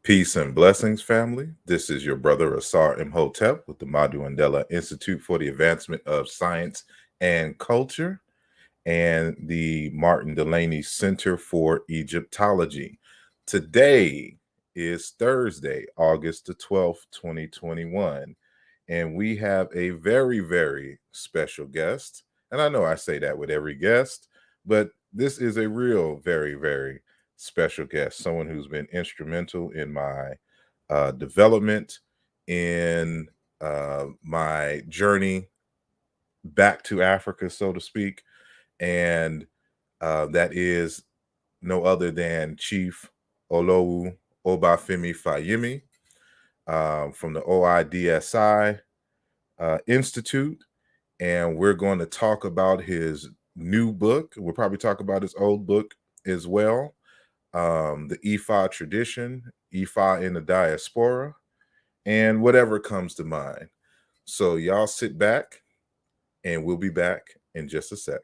Peace and blessings, family. This is your brother asarimhotep with the Madu Mandela Institute for the Advancement of Science and Culture and the Martin Delaney Center for Egyptology. Today is Thursday, August the 12th, 2021, and we have a very, very special guest. And I know I say that with every guest, but this is a real, very, very special guest, someone who's been instrumental in my development, in my journey back to Africa, so to speak. And that is no other than Chief Olowu Obafemi Fayemi from the OIDSI Institute. And we're going to talk about his new book. We'll probably talk about his old book as well, the Ifa tradition, Ifa in the Diaspora, and whatever comes to mind. So y'all sit back, and we'll be back in just a sec.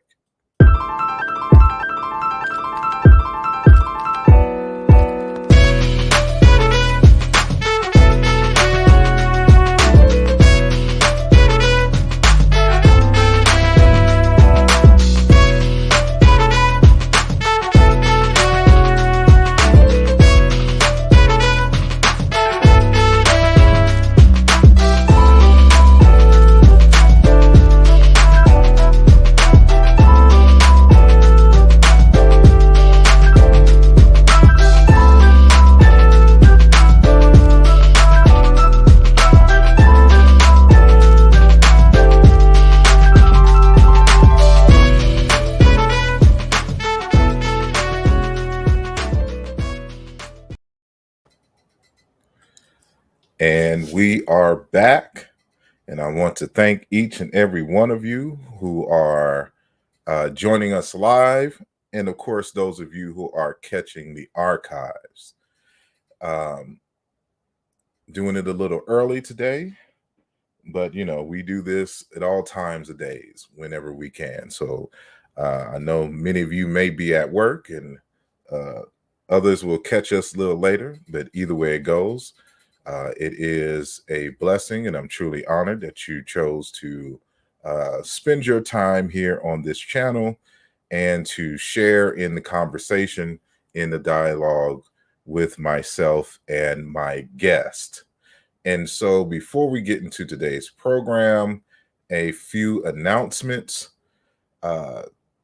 And we are back. And I want to thank each and every one of you who are joining us live. And of course, those of you who are catching the archives. Doing it a little early today, but we do this at all times of days, whenever we can. So I know many of you may be at work, and others will catch us a little later, but either way it goes, it is a blessing, and I'm truly honored that you chose to spend your time here on this channel and to share in the conversation, in the dialogue with myself and my guest. And so before we get into today's program, a few announcements.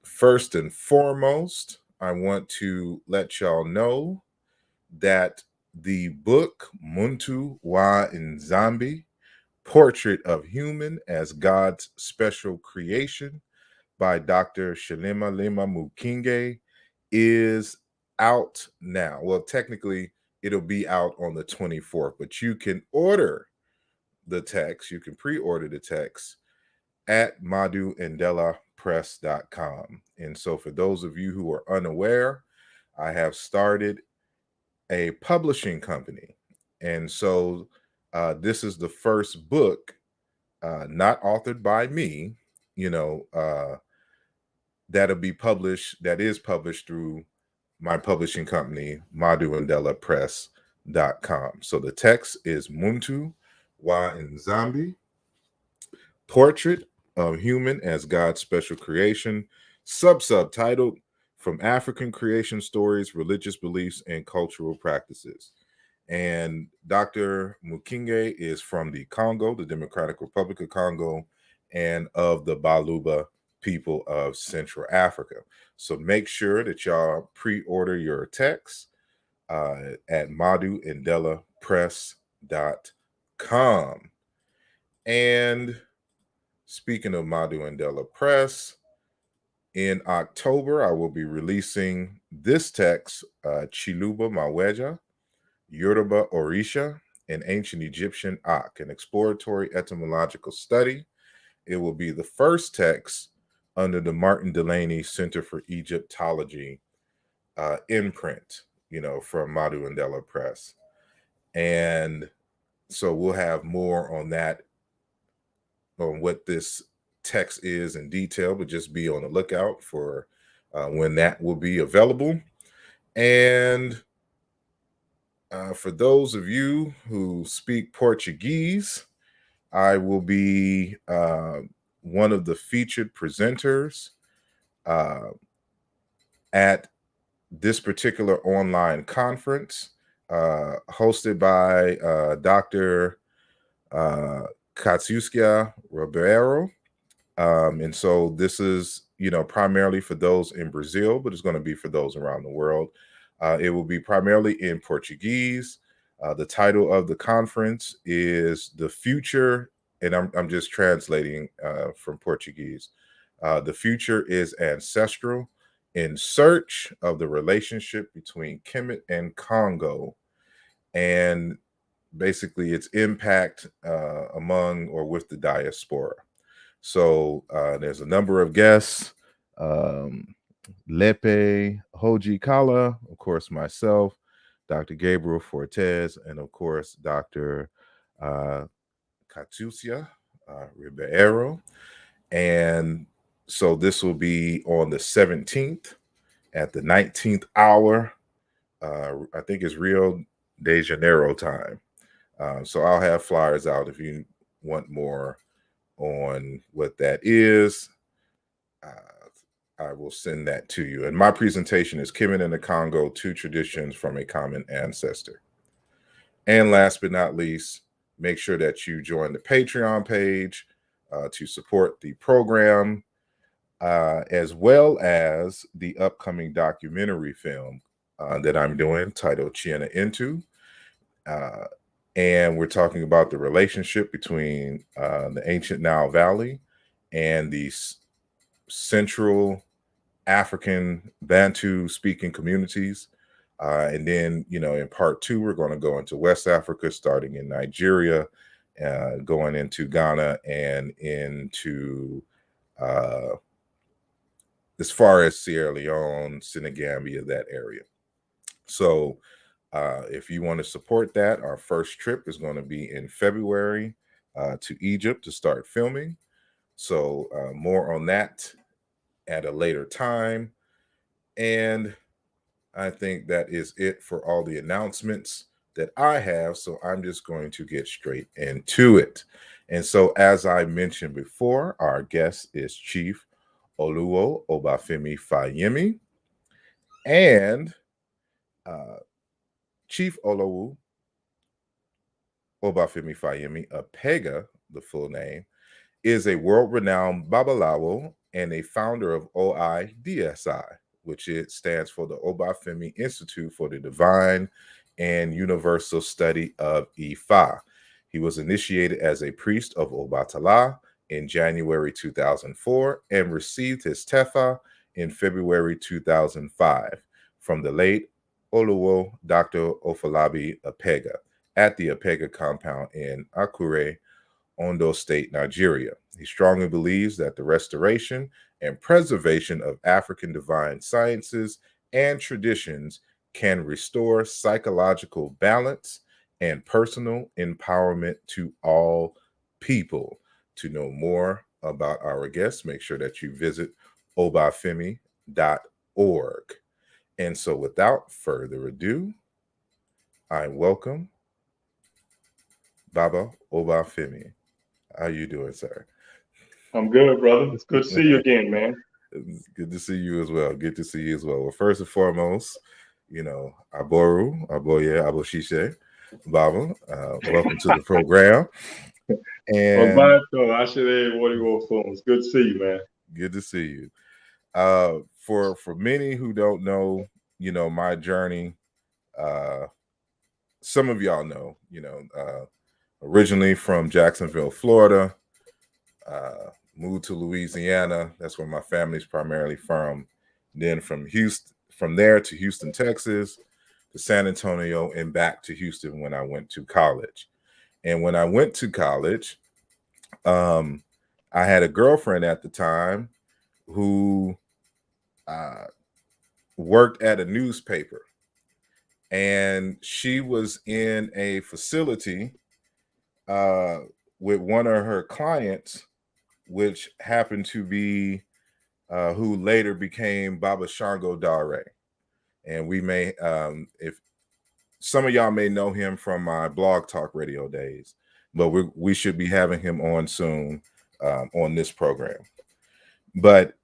First and foremost, I want to let y'all know that the book Muntu wa Nzambi, Portrait of Human as God's Special Creation by Dr. Shalima Lima Mukinge is out now. Well, technically, it'll be out on the 24th, but you can order the text, you can pre-order the text at maduandelapress.com. And so for those of you who are unaware, I have started a publishing company. And so this is the first book, not authored by me, that'll be published, that is published through my publishing company, maduandelapress.com. So the text is Muntu wa Nzambi, Portrait of Human as God's Special Creation, subtitled From African Creation Stories, Religious Beliefs, and Cultural Practices. And Dr. Mukinge is from the Congo, the Democratic Republic of Congo, and of the Baluba people of Central Africa. So make sure that y'all pre-order your text at maduandelapress.com. And speaking of Madu Press, in October, I will be releasing this text, Chiluba Maweja, Yoruba Orisha, an Ancient Egyptian Ak, an exploratory etymological study. It will be the first text under the Martin Delaney Center for Egyptology imprint, from Madu Press. And so we'll have more on that, on what this text is in detail, but just be on the lookout for when that will be available. And For those of you who speak Portuguese, I will be one of the featured presenters at this particular online conference hosted by Dr. Katsushika Ribeiro. And so this is, primarily for those in Brazil, but it's going to be for those around the world. It will be primarily in Portuguese. The title of the conference is The Future, and I'm just translating from Portuguese. The Future is Ancestral, in search of the relationship between Kemet and Congo, and basically its impact among or with the diaspora. So there's a number of guests. Lepe Hoji Kala, of course, myself, Dr. Gabriel Fortes, and of course, Dr. Katsushika Ribeiro. And so this will be on the 17th at the 19th hour. I think it's Rio de Janeiro time. So I'll have flyers out if you want more on what that is. I will send that to you. And my presentation is Kemet and the Congo, Two Traditions from a Common Ancestor. And last but not least, make sure that you join the Patreon page to support the program, as well as the upcoming documentary film that I'm doing titled Chiena Into. And we're talking about the relationship between the ancient Nile Valley and the Central African Bantu speaking communities. And then, in part 2, we're going to go into West Africa, starting in Nigeria, going into Ghana, and into as far as Sierra Leone, Senegambia, that area. So if you want to support that, our first trip is going to be in February to Egypt to start filming. So more on that at a later time. And I think that is it for all the announcements that I have. So I'm just going to get straight into it. And so, as I mentioned before, our guest is Chief Oluo Obafemi Fayemi. And Chief Oluo Obafemi Fayemi, Apega, the full name, is a world-renowned Babalawo and a founder of OIDSI, which it stands for the Obafemi Institute for the Divine and Universal Study of Ifa. He was initiated as a priest of Obatala in January 2004 and received his Tefa in February 2005 from the late Oluwo Dr. Ofalabi Apega at the Apega compound in Akure, Ondo State, Nigeria. He strongly believes that the restoration and preservation of African divine sciences and traditions can restore psychological balance and personal empowerment to all people. To know more about our guests, make sure that you visit obafemi.org. And so without further ado, I welcome Baba Obafemi. How you doing, sir? I'm good, brother. It's good to see you again, man. It's good to see you as well. Good to see you as well. Well, first and foremost, Aboru, Aboye, Aboshishe, Baba, welcome to the program. And it's good to see you, man. Good to see you. For many who don't know, my journey, some of y'all know, originally from Jacksonville, Florida, moved to Louisiana. That's where my family's primarily from. Then from there to Houston, Texas, to San Antonio, and back to Houston when I went to college. And when I went to college, I had a girlfriend at the time who worked at a newspaper. And she was in a facility with one of her clients, which happened to be who later became Baba Shango Dare. And we may, some of y'all may know him from my blog talk radio days, but we should be having him on soon on this program. But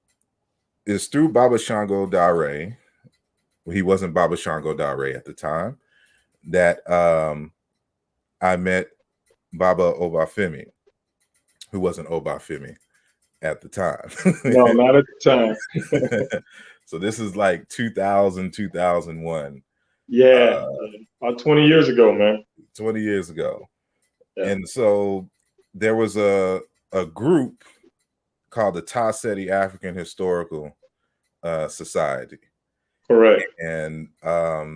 it's through Baba Shango Dare. He wasn't Baba Shango Dare at the time, that I met Baba Obafemi, who wasn't Obafemi at the time. No, not at the time. So this is like 2000, 2001. Yeah, about 20 years ago, man. 20 years ago. Yeah. And so there was a group called the Taseti African Historical Society. Correct. And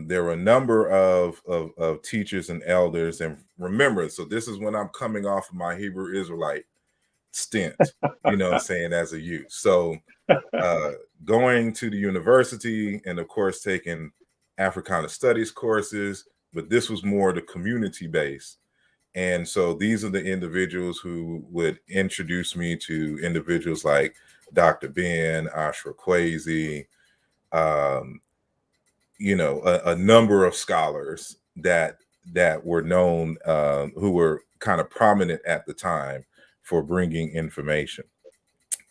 there were a number of teachers and elders. And remember, so this is when I'm coming off of my Hebrew Israelite stint, you know what I'm saying, as a youth. So going to the university and of course taking Africana studies courses, but this was more the community base. And so these are the individuals who would introduce me to individuals like Dr. Ben, Ashra Kwesi, you know, a number of scholars that were known, who were kind of prominent at the time for bringing information.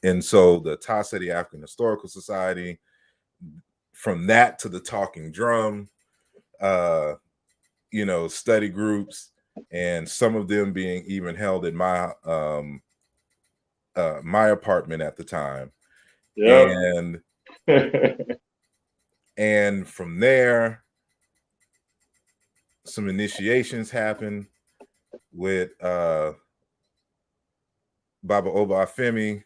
And so the Taseti African Historical Society, from that to the Talking Drum, you know, study groups, and some of them being even held in my my apartment at the time. Yeah. And from there, some initiations happened with Baba Obafemi,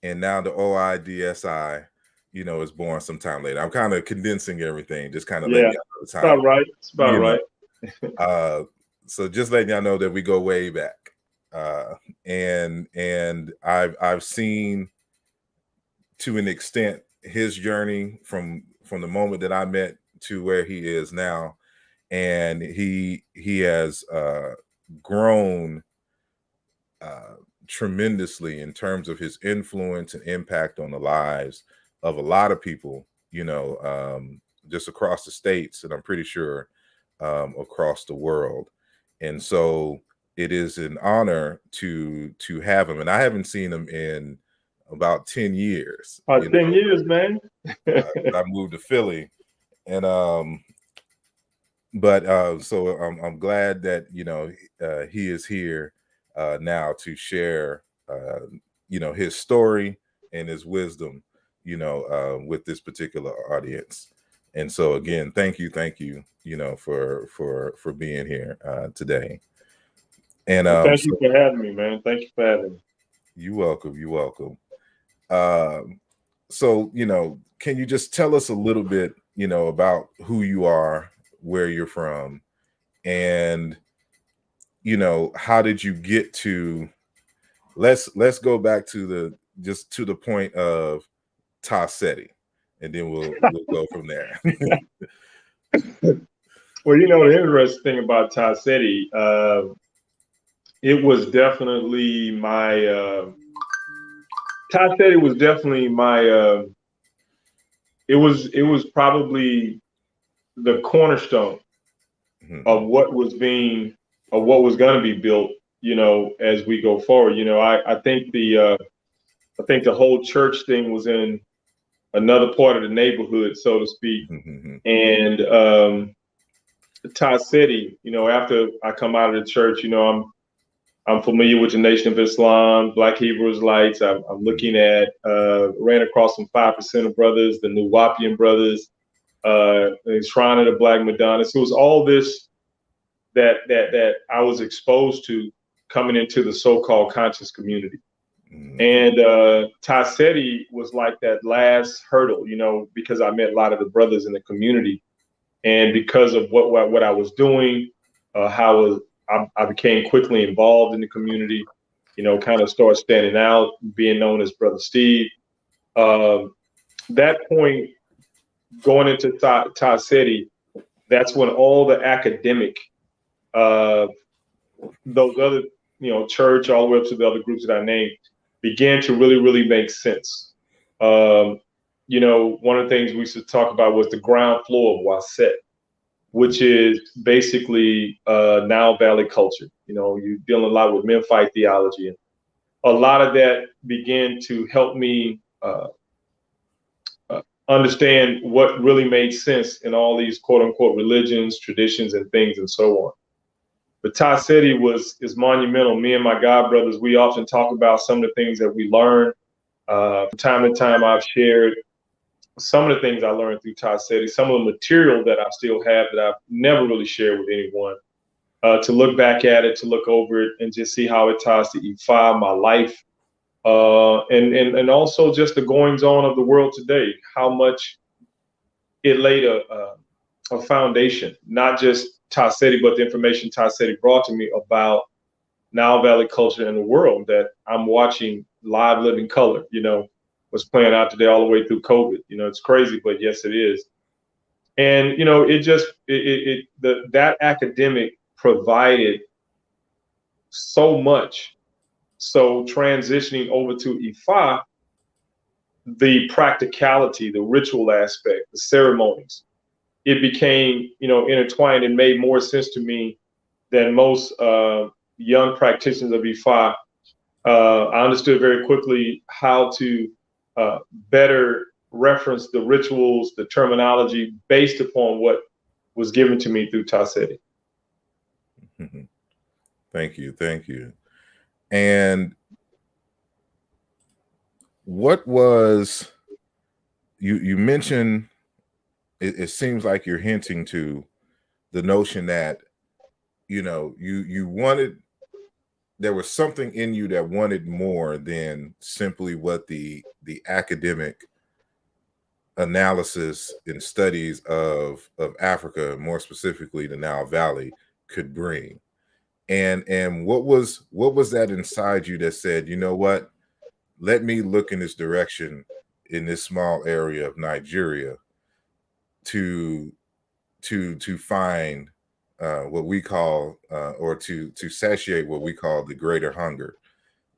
and now the OIDSI, you know, is born sometime later. I'm kind of condensing everything, just kind of letting y'all know the time. It's about right. It's about right. So just letting y'all know that we go way back. And I've seen, to an extent, his journey from the moment that I met to where he is now. And he has grown tremendously in terms of his influence and impact on the lives of a lot of people, you know, just across the states, and I'm pretty sure across the world. And so it is an honor to have him. And I haven't seen him in about 10 years. 10 years, man. I moved to Philly, and but so I'm glad that, you know, he is here now to share you know, his story and his wisdom, you know, with this particular audience. And so again, thank you, you know, for being here today. And thank you for having me, man. Thank you for having me. You're welcome. You're welcome. So, you know, can you just tell us a little bit, you know, about who you are, where you're from, and, you know, how did you get to, let's go back to the point of Taseti, and then we'll go from there. Well, you know, the interesting thing about Taseti, it was definitely my Taseti was definitely my it was probably the cornerstone of what was going to be built, you know, as we go forward. You know, I think the whole church thing was in another part of the neighborhood, so to speak. And Taseti, you know, after I come out of the church, you know, I'm familiar with the Nation of Islam, Black Hebrew Israelites. I'm looking at, ran across some 5% brothers, the Nuwapian brothers, the Shrine of the Black Madonna. So it was all this that I was exposed to coming into the so-called conscious community. And Taseti was like that last hurdle, you know, because I met a lot of the brothers in the community. And because of what I was doing, how I became quickly involved in the community, you know, kind of started standing out, being known as Brother Steve. That point, going into Taseti, that's when all the academic, those other, you know, church, all the way up to the other groups that I named, began to really, really make sense. You know, one of the things we used to talk about was the ground floor of Waset. which is basically Nile Valley culture. You know, you're dealing a lot with Memphite theology, and a lot of that began to help me understand what really made sense in all these quote unquote religions, traditions, and things and so on. But Taseti is monumental. Me and my God brothers, we often talk about some of the things that we learned. From time to time, I've shared some of the things I learned through Taseti, some of the material that I still have that I've never really shared with anyone. To look back at it, to look over it, and just see how it ties to Ifa, my life, and also just the goings on of the world today. How much it laid a foundation, not just Taseti, but the information Taseti brought to me about Nile Valley culture in the world that I'm watching live, living color. You know, what's playing out today all the way through COVID. You know, it's crazy, but yes, it is. And you know, that academic provided so much. So transitioning over to Ifa, the practicality, the ritual aspect, the ceremonies, it became, you know, intertwined and made more sense to me than most young practitioners of Ifa. I understood very quickly how to better reference the rituals, the terminology based upon what was given to me through Taseti. Thank you. Thank you. And what was, you mentioned, it seems like you're hinting to the notion that, you know, you wanted, there was something in you that wanted more than simply what the academic analysis and studies of Africa, more specifically the Nile Valley, could bring. And what was that inside you that said, you know what, let me look in this direction in this small area of Nigeria to find what we call or to satiate what we call the greater hunger,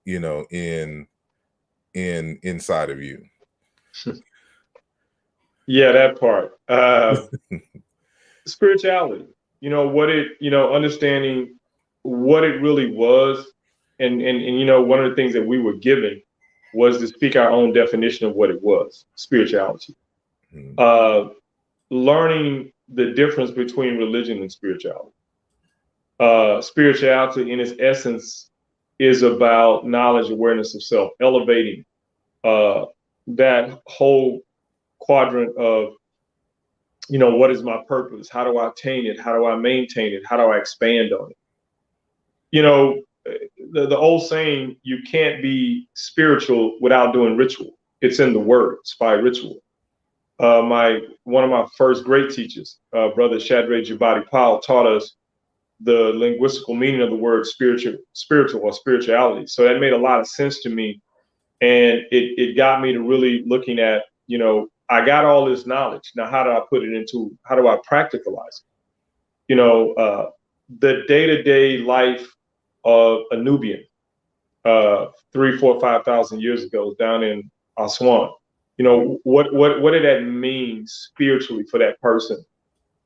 you know, inside of you. Yeah, that part. Spirituality, you know, understanding what it really was. And, you know, one of the things that we were given was to speak our own definition of what it was, spirituality. Learning the difference between religion and spirituality. Spirituality in its essence is about knowledge, awareness of self, elevating that whole quadrant of, you know, what is my purpose? How do I attain it? How do I maintain it? How do I expand on it? You know, the old saying, you can't be spiritual without doing ritual. It's in the word, it's by ritual. One of my first great teachers, Brother Shadrach Jabati Powell, taught us the linguistical meaning of the word spiritual or spirituality. So that made a lot of sense to me. And it got me to really looking at, you know, I got all this knowledge. Now, how do I practicalize it? You know, the day-to-day life of a Nubian 3, 4, 5,000 years ago down in Aswan. You know, what did that mean spiritually for that person?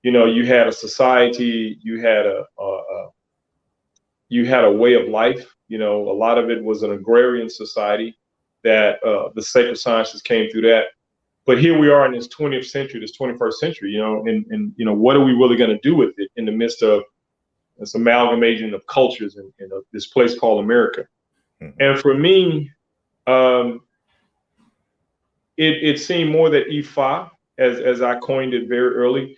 You know, you had a society, you had a way of life. You know, a lot of it was an agrarian society that the sacred sciences came through that. But here we are in this 20th century, this 21st century, you know, and you know, what are we really going to do with it in the midst of this amalgamation of cultures in this place called America? And for me, it seemed more that Ifa, as I coined it very early,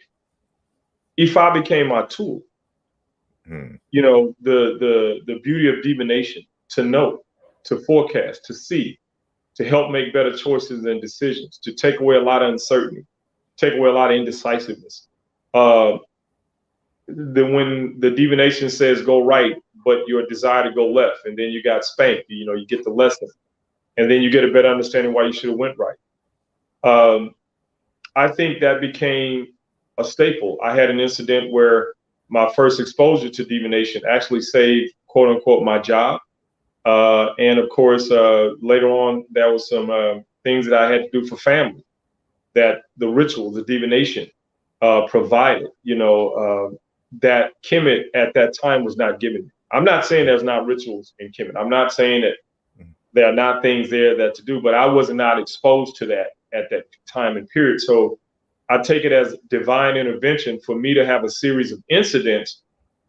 Ifa became my tool. You know, the beauty of divination, to know, to forecast, to see, to help make better choices and decisions, to take away a lot of uncertainty, take away a lot of indecisiveness. When the divination says go right, but your desire to go left, and then you got spanked, you know, you get the lesson, and then you get a better understanding why you should have went right. I think that became a staple. I had an incident where my first exposure to divination actually saved, quote unquote, my job. And of course, later on, there was some things that I had to do for family, that the ritual, the divination provided, that Kemet at that time was not given. I'm not saying there's not rituals in Kemet. I'm not saying that there are not things there that to do, but I was not exposed to that at that time and period. So I take it as divine intervention for me to have a series of incidents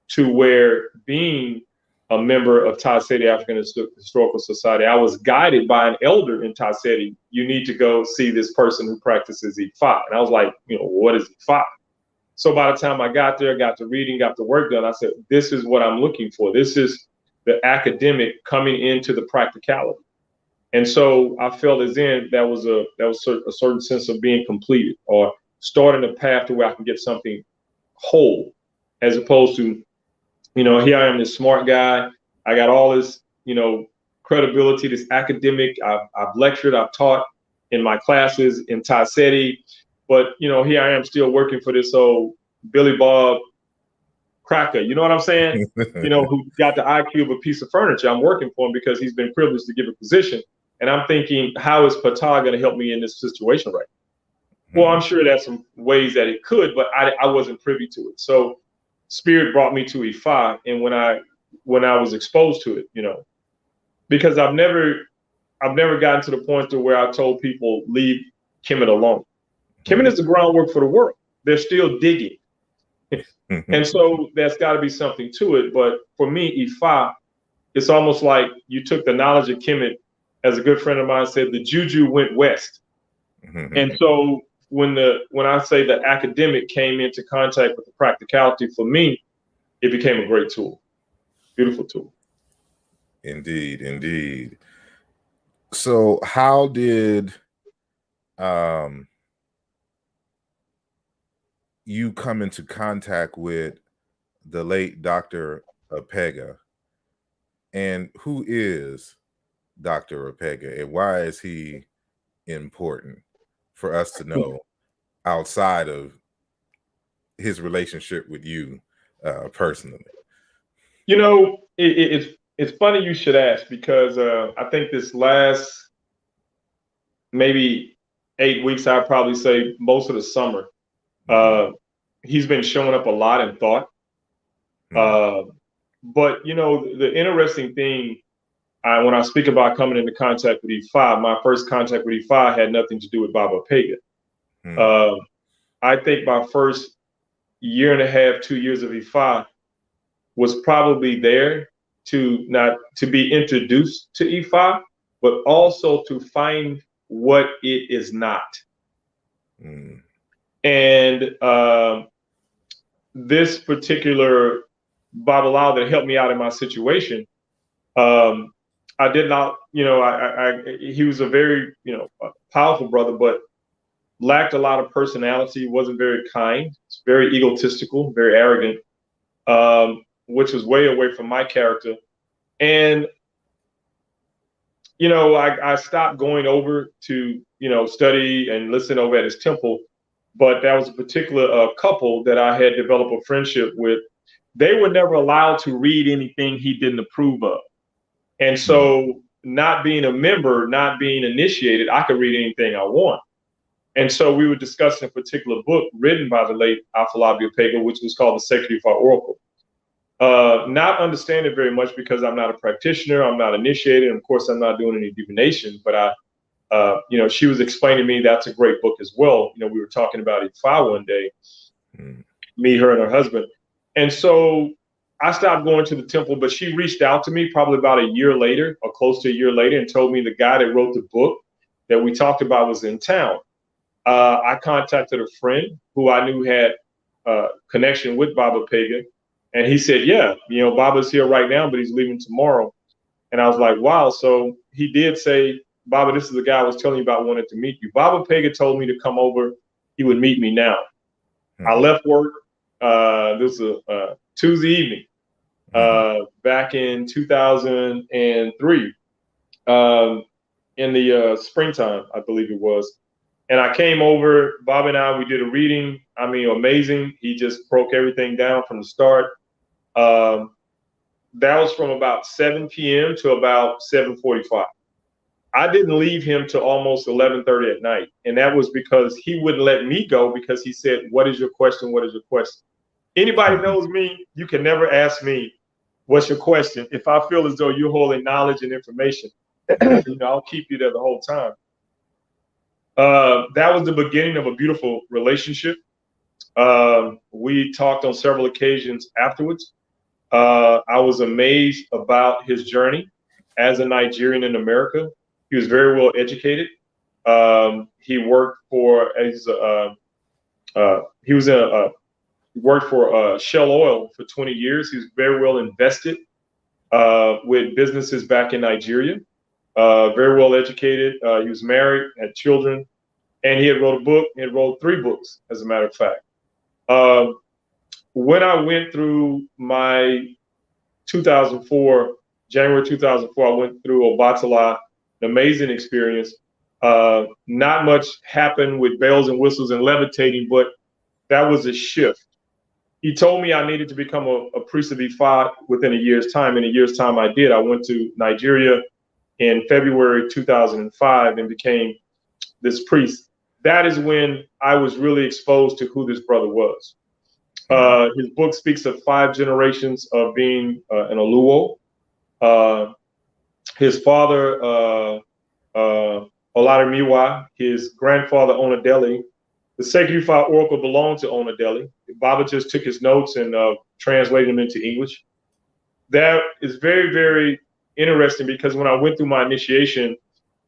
to where, being a member of Taseti African Historical Society, I was guided by an elder in Taseti. You need to go see this person who practices Ifa. And I was like, what is Ifa? So by the time I got there, got the reading, got the work done, I said, this is what I'm looking for. This is the academic coming into the practicality. And so I felt as in that was a certain sense of being completed, or starting a path to where I can get something whole, as opposed to, here I am, this smart guy. I got all this, credibility, this academic. I've lectured, I've taught in my classes in Taseti, but here I am still working for this old Billy Bob cracker. You know what I'm saying? Who got the IQ of a piece of furniture. I'm working for him because he's been privileged to give a position. And I'm thinking, how is Patah going to help me in this situation right now? Well, I'm sure there's some ways that it could, but I wasn't privy to it. So Spirit brought me to Ifa, and when I was exposed to it, because I've never gotten to the point to where I told people leave Kemet alone. Kemet is the groundwork for the world. They're still digging. And so there's got to be something to it. But for me, Ifa, it's almost like you took the knowledge of Kemet, as a good friend of mine said, the juju went west. And so when I say that academic came into contact with the practicality, for me, it became a great tool. Beautiful tool. Indeed, indeed. So how did you come into contact with the late Dr. Opega? And who is Dr. Opega, and why is he important for us to know outside of his relationship with you personally? It's funny you should ask, because I think this last maybe 8 weeks, I'd probably say most of the summer, he's been showing up a lot in thought. But the interesting thing, when I speak about coming into contact with Ifa, my first contact with Ifa had nothing to do with Baba Opega. I think my first 1.5, 2 years of Ifa was probably there to be introduced to Ifa, but also to find what it is not. And this particular Babalao that helped me out in my situation, I did not, he was a very, powerful brother, but lacked a lot of personality, wasn't very kind, very egotistical, very arrogant, which was way away from my character. And, I stopped going over to, study and listen over at his temple. But that was a particular couple that I had developed a friendship with. They were never allowed to read anything he didn't approve of. And so, not being a member, not being initiated, I could read anything I want. And so we were discussing a particular book written by the late Afolabi Opega, which was called The Sacred Ifa Oracle. Not understanding very much, because I'm not a practitioner, I'm not initiated, and of course I'm not doing any divination, but she was explaining to me that's a great book as well. We were talking about Ifa one day, me, her, and her husband. And so I stopped going to the temple, but she reached out to me probably about a year later, or close to a year later, and told me the guy that wrote the book that we talked about was in town. I contacted a friend who I knew had a connection with Baba Opega, and he said, yeah, Baba's here right now, but he's leaving tomorrow. And I was like, wow. So he did say, Baba, this is the guy I was telling you about, wanted to meet you. Baba Opega told me to come over. He would meet me now. I left work. This was a Tuesday evening back in 2003, in the springtime, I believe it was. And I came over, Bob and I, we did a reading. I mean, amazing. He just broke everything down from the start. That was from about 7 p.m. to about 7:45. I didn't leave him till almost 11:30 at night. And that was because he wouldn't let me go, because he said, what is your question? What is your question? Anybody knows me, you can never ask me, what's your question? If I feel as though you're holding knowledge and information, I'll keep you there the whole time. That was the beginning of a beautiful relationship. We talked on several occasions afterwards. I was amazed about his journey as a Nigerian in America. He was very well educated. He worked for Shell Oil for 20 years. He was very well invested with businesses back in Nigeria. Very well educated. He was married, had children, and he had wrote a book. He had wrote 3 books, as a matter of fact. When I went through my January 2004, I went through OIDSI, an amazing experience. Not much happened with bells and whistles and levitating, but that was a shift. He told me I needed to become a priest of Ifa within a year's time. In a year's time, I did. I went to Nigeria in February 2005 and became this priest. That is when I was really exposed to who this brother was. His book speaks of 5 generations of being an Oluwo. His father, Olarimiwa, his grandfather, Onadeli. The Sacred Ifa Oracle belonged to Onadeli. Baba just took his notes and translated them into English. That is very, very interesting, because when I went through my initiation,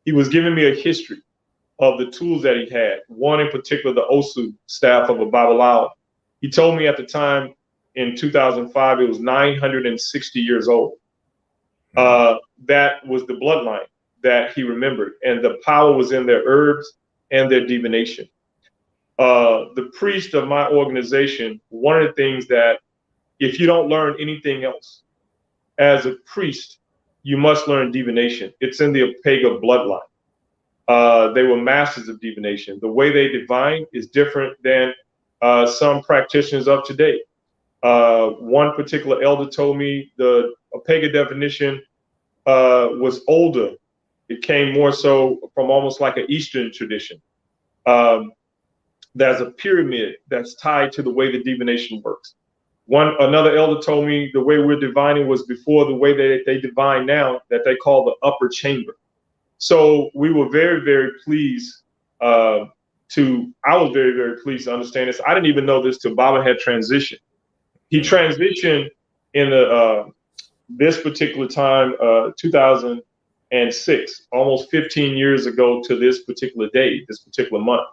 he was giving me a history of the tools that he had. One in particular, the Osu staff of a Babalawo. He told me at the time in 2005, it was 960 years old. That was the bloodline that he remembered. And the power was in their herbs and their divination. The priest of my organization, one of the things that, if you don't learn anything else, as a priest, you must learn divination. It's in the Opega bloodline. They were masters of divination. The way they divine is different than some practitioners of today. One particular elder told me the Opega definition was older. It came more so from almost like an Eastern tradition. There's a pyramid that's tied to the way the divination works. Another elder told me the way we're divining was before the way they divine now, that they call the upper chamber. So we were very, very pleased I was very, very pleased to understand this. I didn't even know this till Baba had transitioned. He transitioned in this particular time, 2006, almost 15 years ago to this particular day, this particular month.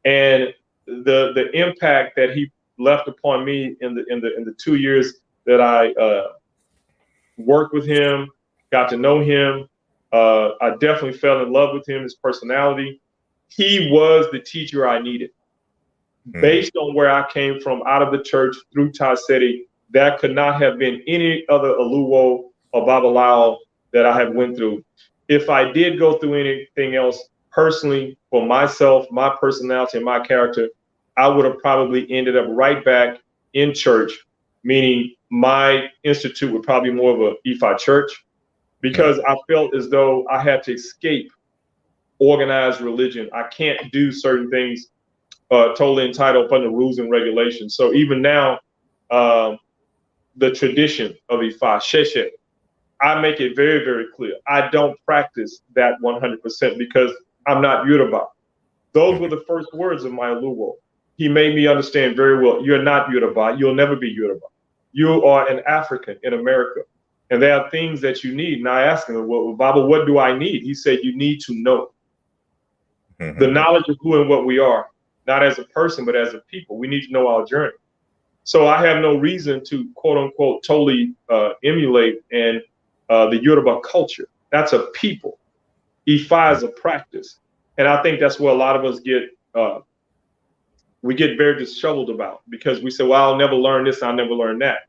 And the impact that he left upon me in the 2 years that I worked with him, got to know him, I definitely fell in love with him, his personality. He was the teacher I needed. Based on where I came from, out of the church, through Taseti, that could not have been any other Oluwo or Babalawo that I have went through. If I did go through anything else personally, for myself, my personality and my character, I would have probably ended up right back in church, meaning my institute would probably be more of a Ifa church, because I felt as though I had to escape organized religion. I can't do certain things totally entitled under rules and regulations. So even now, the tradition of Ifa, Sheshe, I make it very, very clear. I don't practice that 100% because I'm not Yoruba. Those were the first words of my Oluwo. He made me understand very well, you're not Yoruba. You'll never be Yoruba. You are an African in America. And there are things that you need. And I asked him, well, Baba, what do I need? He said, you need to know. The knowledge of who and what we are, not as a person, but as a people. We need to know our journey. So I have no reason to, quote unquote, totally emulate the Yoruba culture. That's a people. Ifa is a practice. And I think that's where a lot of us get very disheveled about, because we say, well, I'll never learn this, I'll never learn that.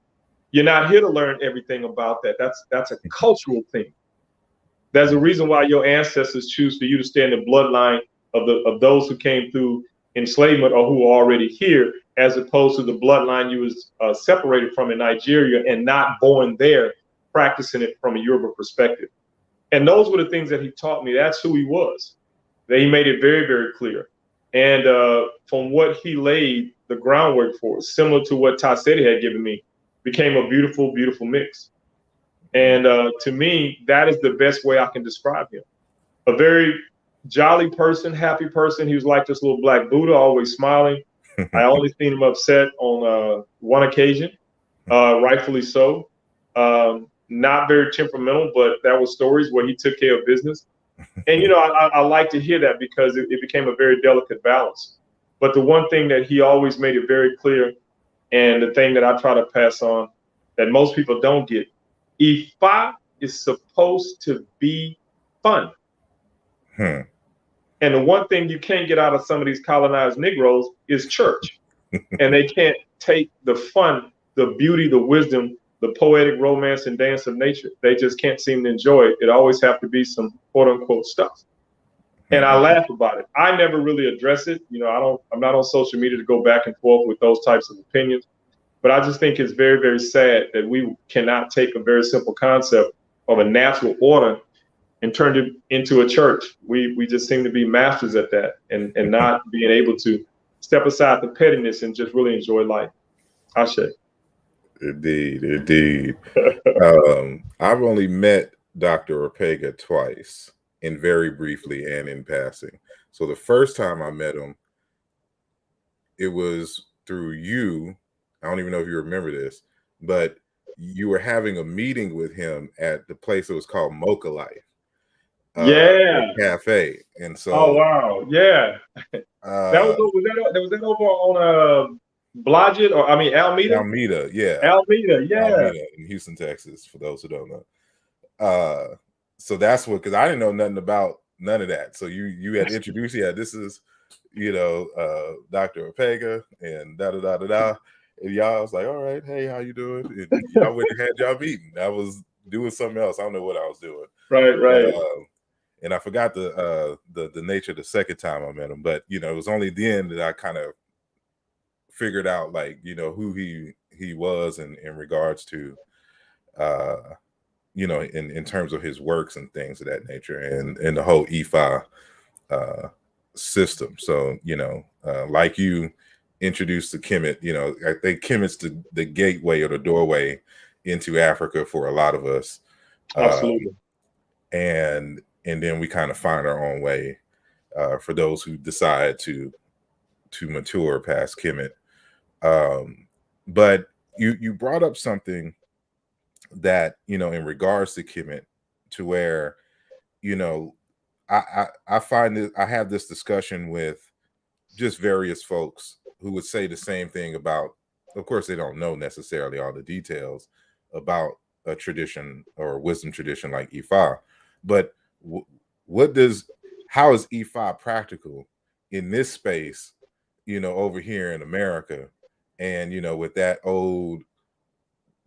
You're not here to learn everything about that. That's a cultural thing. There's a reason why your ancestors choose for you to stay in the bloodline of those who came through enslavement or who are already here, as opposed to the bloodline you was separated from in Nigeria and not born there, practicing it from a Yoruba perspective. And those were the things that he taught me. That's who he was. That he made it very, very clear. And from what he laid the groundwork for, similar to what Taseti had given me, became a beautiful, beautiful mix. And to me, that is the best way I can describe him. A very jolly person, happy person. He was like this little black Buddha, always smiling. I only seen him upset on one occasion, rightfully so. Not very temperamental, but that was stories where he took care of business. And, you know, I like to hear that because it became a very delicate balance. But the one thing that he always made it very clear, and the thing that I try to pass on that most people don't get, Ifa is supposed to be fun. And the one thing you can't get out of some of these colonized Negroes is church. And they can't take the fun, the beauty, the wisdom, the poetic romance and dance of nature. They just can't seem to enjoy it. It always have to be some quote unquote stuff. And I laugh about it. I never really address it. You know, I'm not on social media to go back and forth with those types of opinions. But I just think it's very, very sad that we cannot take a very simple concept of a natural order and turn it into a church. We just seem to be masters at that and not being able to step aside the pettiness and just really enjoy life. Ashe. Indeed. I've only met Dr. Ortega twice, and very briefly and in passing. So the first time I met him, it was through you. I don't even know if you remember this, but you were having a meeting with him at the place that was called Mocha Life. Cafe. And so, oh wow, yeah. Was that over on Blodgett, or I mean Alameda? Alameda, yeah. Alameda in Houston, Texas, for those who don't know. So that's what, because I didn't know nothing about none of that. So you had introduced, this is, Dr. Ortega and da-da-da-da-da. And y'all was like, all right, hey, how you doing? And y'all went and had y'all meeting. I was doing something else. I don't know what I was doing. Right. And I forgot the nature the second time I met him, but it was only then that I kind of figured out, like, who he was in regards to in terms of his works and things of that nature, and the whole Ifa system. So like you introduced the Kemet, I think Kemet's the gateway or the doorway into Africa for a lot of us. Absolutely. And then we kind of find our own way for those who decide to mature past Kemet. But you brought up something that, in regards to Kemet, to where, I find that I have this discussion with just various folks who would say the same thing about, of course, they don't know necessarily all the details about a tradition or wisdom tradition like Ifa, but how is Ifa practical in this space, over here in America, and with that old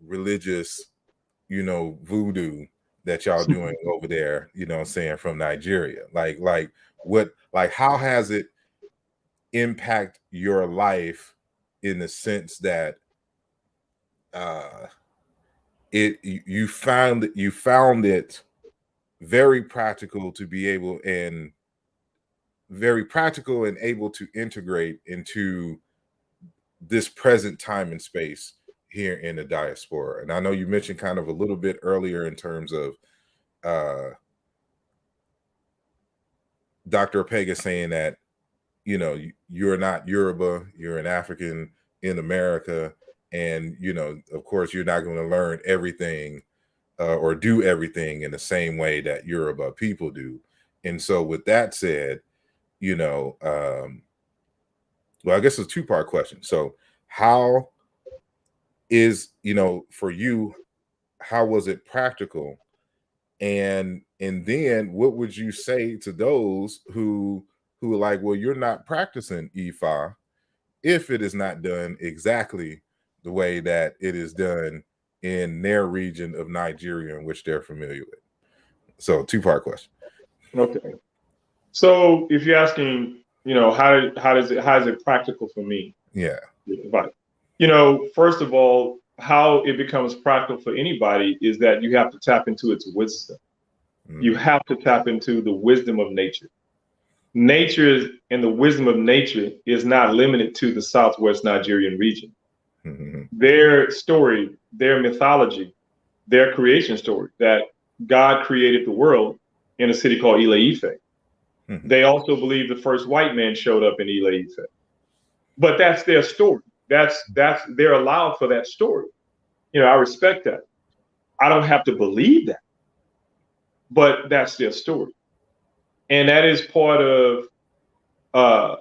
religious, voodoo that y'all doing over there, from Nigeria, how has it impact your life, in the sense that you found it very practical to be able, and very practical and able to integrate into this present time and space here in the diaspora? And I know you mentioned kind of a little bit earlier in terms of Dr. Ortega saying that, you're not Yoruba, you're an African in America, and of course you're not going to learn everything or do everything in the same way that Yoruba people do. And so with that said, well, I guess it's a two-part question. So how is, for you, how was it practical? And then what would you say to those who are like, well, you're not practicing Ifa if it is not done exactly the way that it is done in their region of Nigeria in which they're familiar with? So two-part question. Okay. So if you're asking, how is it practical for me? Yeah. But, first of all, how it becomes practical for anybody is that you have to tap into its wisdom. You have to tap into the wisdom of nature. Nature and the wisdom of nature is not limited to the Southwest Nigerian region. Their story, their mythology, their creation story, that God created the world in a city called Ile-Ife. They also believe the first white man showed up in Ile-Ife. But that's their story. They're allowed for that story. I respect that. I don't have to believe that, but that's their story. And that is part of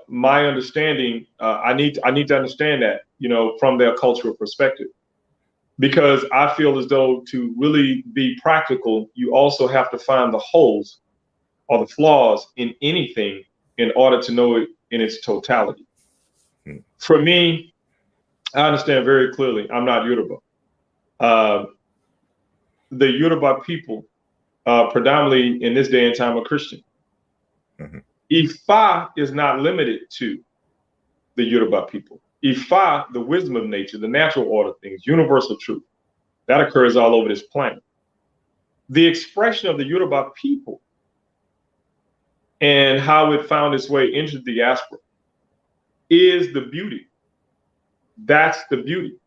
my understanding. I need to understand that, from their cultural perspective, because I feel as though to really be practical, you also have to find the holes or the flaws in anything in order to know it in its totality. For me, I understand very clearly I'm not Yoruba. The Yoruba people, predominantly in this day and time, are Christian. Ifa is not limited to the Yoruba people. Ifa, the wisdom of nature, the natural order of things, universal truth, that occurs all over this planet. The expression of the Yoruba people and how it found its way into the diaspora is the beauty. That's the beauty.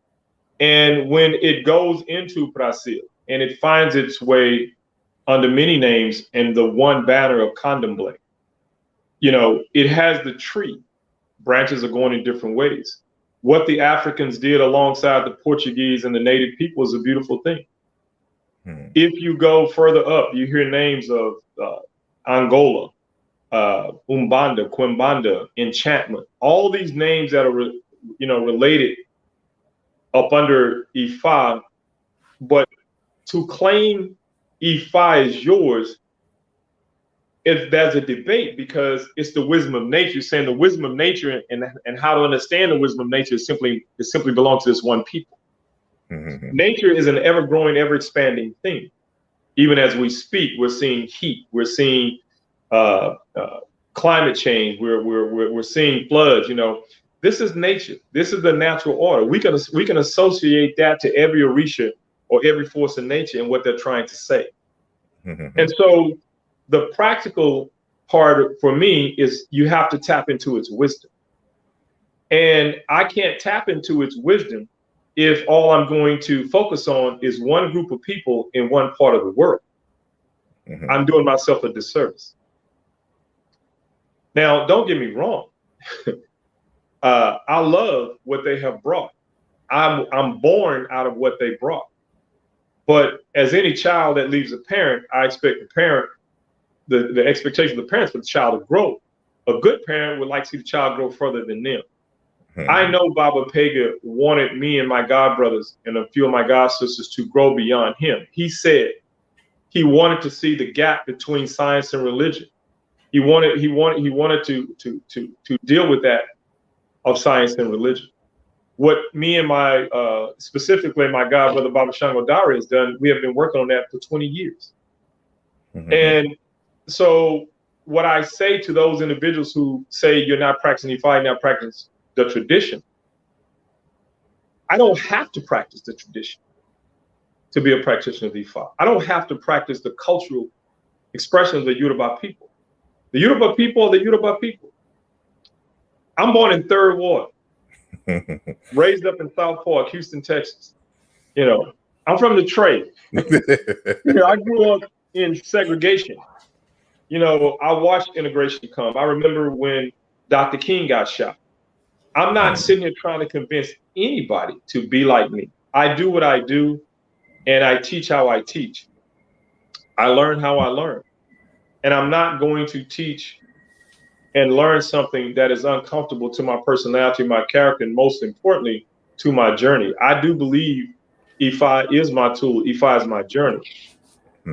And when it goes into Brazil and it finds its way under many names and the one banner of Candomblé, it has the tree. Branches are going in different ways. What the Africans did alongside the Portuguese and the native people is a beautiful thing. If you go further up, you hear names of Angola, Umbanda, Quimbanda, enchantment, all these names that are, related up under Ifa. But to claim Ifa is yours, there's a debate, because it's the wisdom of nature, saying the wisdom of nature and how to understand the wisdom of nature is simply belongs to this one people. Nature is an ever-growing, ever-expanding thing. Even as we speak, we're seeing heat, we're seeing climate change, we're seeing floods. This is nature. This is the natural order. We can associate that to every orisha or every force in nature and what they're trying to say. And so the practical part for me is you have to tap into its wisdom. And I can't tap into its wisdom if all I'm going to focus on is one group of people in one part of the world. I'm doing myself a disservice. Now, don't get me wrong. I love what they have brought. I'm born out of what they brought. But as any child that leaves a parent, I expect the parent, the expectation of the parents for the child to grow. A good parent would like to see the child grow further than them. I know Baba Pega wanted me and my god brothers and a few of my god sisters to grow beyond him. He said he wanted to see the gap between science and religion. He wanted to deal with that of science and religion. What me and my specifically my god brother Baba Shango Dara has done, we have been working on that for 20 years. And so what I say to those individuals who say you're not practicing Ifa, you're not practicing the tradition, I don't have to practice the tradition to be a practitioner of Ifa. I don't have to practice the cultural expression of the Yoruba people. The Yoruba people are the Yoruba people. I'm born in Third Ward, raised up in South Park, Houston, Texas. I'm from the trade. I grew up in segregation. I watched integration come. I remember when Dr. King got shot. I'm not sitting here trying to convince anybody to be like me. I do what I do, and I teach how I teach. I learn how I learn. And I'm not going to teach and learn something that is uncomfortable to my personality, my character, and most importantly, to my journey. I do believe Ifa is my tool. Ifa is my journey.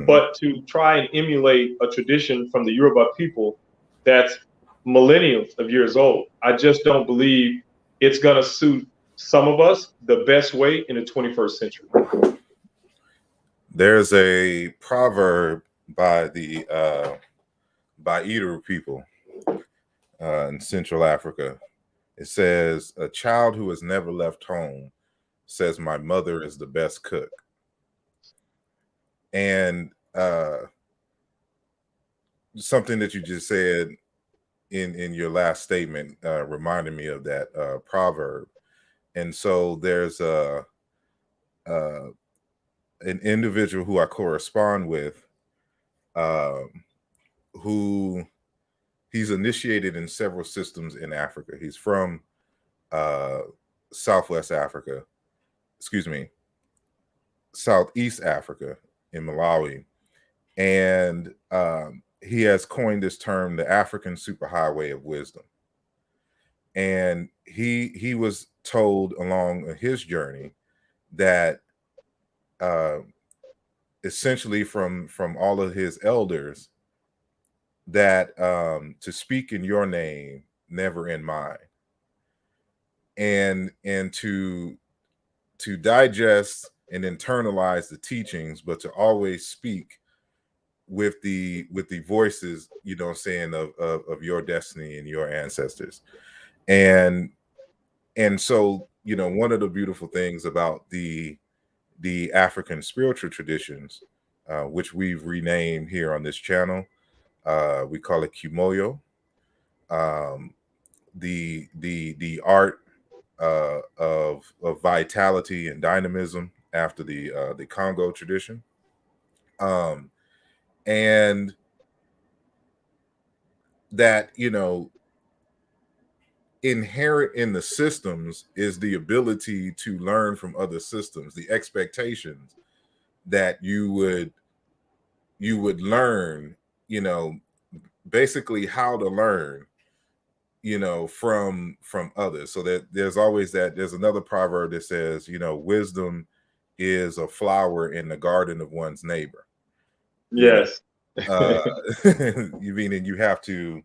But to try and emulate a tradition from the Yoruba people that's millennials of years old, I just don't believe it's going to suit some of us the best way in the 21st century. There's a proverb by the Idu people in Central Africa. It says, "A child who has never left home says my mother is the best cook." And something that you just said in your last statement reminded me of that proverb. And so there's an individual who I correspond with, who he's initiated in several systems in Africa. He's from Southwest Africa, excuse me, Southeast Africa in Malawi. And he has coined this term, the African superhighway of wisdom. And he was told along his journey that essentially from all of his elders that to speak in your name, never in mine, and to digest and internalize the teachings, but to always speak with the voices, you know what I'm saying, of your destiny and your ancestors. And so, you know, one of the beautiful things about the African spiritual traditions, which we've renamed here on this channel, we call it Kimoyo. The art of vitality and dynamism after the Congo tradition, and that, you know, inherent in the systems is the ability to learn from other systems, the expectations that you would learn, you know, basically how to learn, you know, from others. So that there's always that. There's another proverb that says, you know, wisdom is a flower in the garden of one's neighbor. Yes. You mean you have to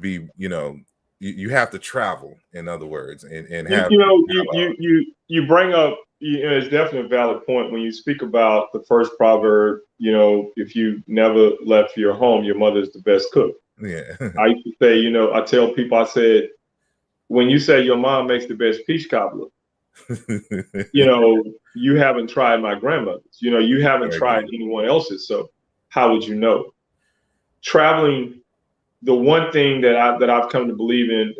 be, you know, you have to travel, in other words, and have, you bring up, you know, it's definitely a valid point when you speak about the first proverb, you know, if you never left your home, your mother is the best cook. Yeah. I used to say, you know, I tell people, I said, when you say your mom makes the best peach cobbler, you know, you haven't tried my grandmother's, you know, you haven't tried anyone else's. So how would you know? Traveling, the one thing that I've come to believe in,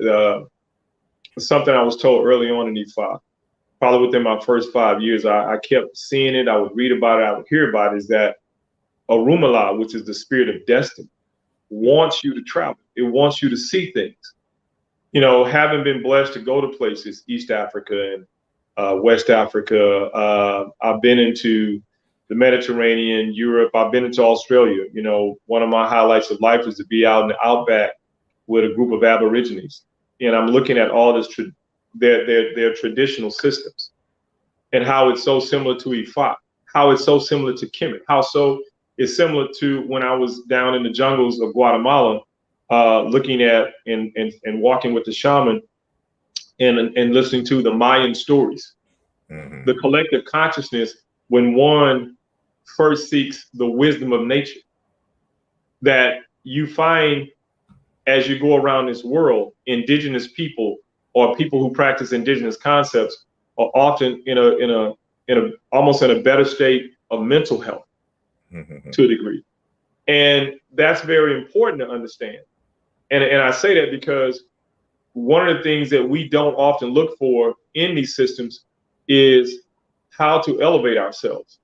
something I was told early on in Ifa, probably within my first 5 years, I kept seeing it. I would read about it. I would hear about it. Is that Orumala, which is the spirit of destiny, wants you to travel. It wants you to see things. You know, having been blessed to go to places, East Africa and West Africa, I've been into the Mediterranean, Europe. I've been into Australia. You know, one of my highlights of life is to be out in the outback with a group of Aborigines, and I'm looking at all this their traditional systems and how it's so similar to Ifa, how it's so similar to Kemet, how so it's similar to when I was down in the jungles of Guatemala, looking at and walking with the shaman and listening to the Mayan stories. Mm-hmm. The collective consciousness, when one first seeks the wisdom of nature, that you find as you go around this world, indigenous people or people who practice indigenous concepts are often in a almost in a better state of mental health to a degree. And that's very important to understand. And I say that because one of the things that we don't often look for in these systems is how to elevate ourselves.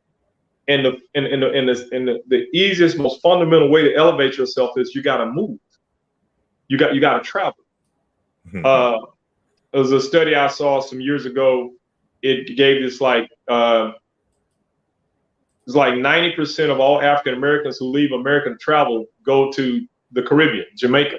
And the easiest, most fundamental way to elevate yourself is you got to move. You got to travel. There was a study I saw some years ago. It gave this like it's like 90% of all African Americans who leave America to travel go to the Caribbean, Jamaica.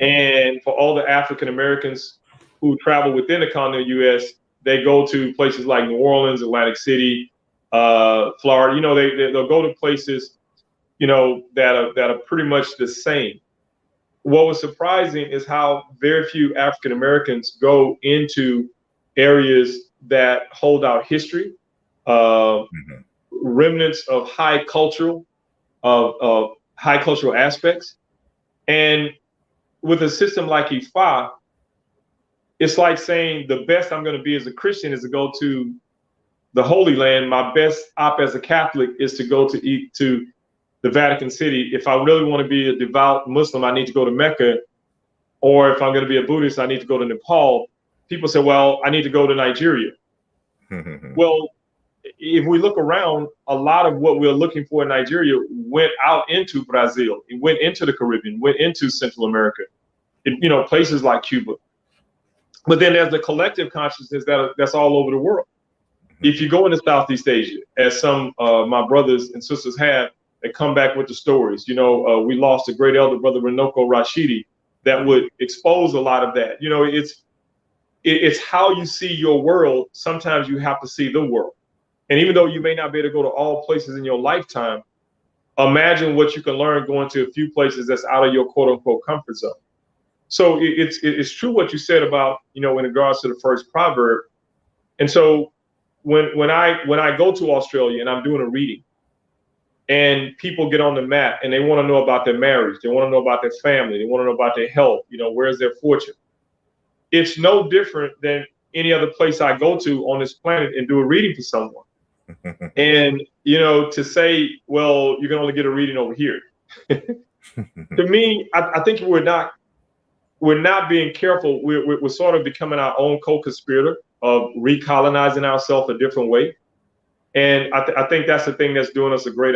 And for all the African Americans who travel within the continental U.S., they go to places like New Orleans, Atlantic City, Florida. You know, they'll go to places, you know, that are pretty much the same. What was surprising is how very few African Americans go into areas that hold our history, remnants of high cultural aspects. And with a system like Ifa, it's like saying the best I'm going to be as a Christian is to go to the Holy Land. My best op as a Catholic is to go to the Vatican City. If I really want to be a devout Muslim, I need to go to Mecca. Or if I'm going to be a Buddhist, I need to go to Nepal. People say, well, I need to go to Nigeria. Well, if we look around, a lot of what we're looking for in Nigeria went out into Brazil. It went into the Caribbean, went into Central America, places like Cuba. But then there's the collective consciousness that's all over the world. If you go into Southeast Asia, as some my brothers and sisters have, they come back with the stories. We lost a great elder brother, Renoko Rashidi, that would expose a lot of that. It's how you see your world. Sometimes you have to see the world. And even though you may not be able to go to all places in your lifetime, imagine what you can learn going to a few places that's out of your quote unquote comfort zone. So it's true what you said about, in regards to the first proverb. And so when I go to Australia and I'm doing a reading and people get on the mat and they want to know about their marriage, they want to know about their family, they want to know about their health, where's their fortune? It's no different than any other place I go to on this planet and do a reading for someone. And, to say, well, you can only get a reading over here. To me, I think we're not being careful. We're sort of becoming our own co-conspirator of recolonizing ourselves a different way. And I think that's the thing that's doing us a great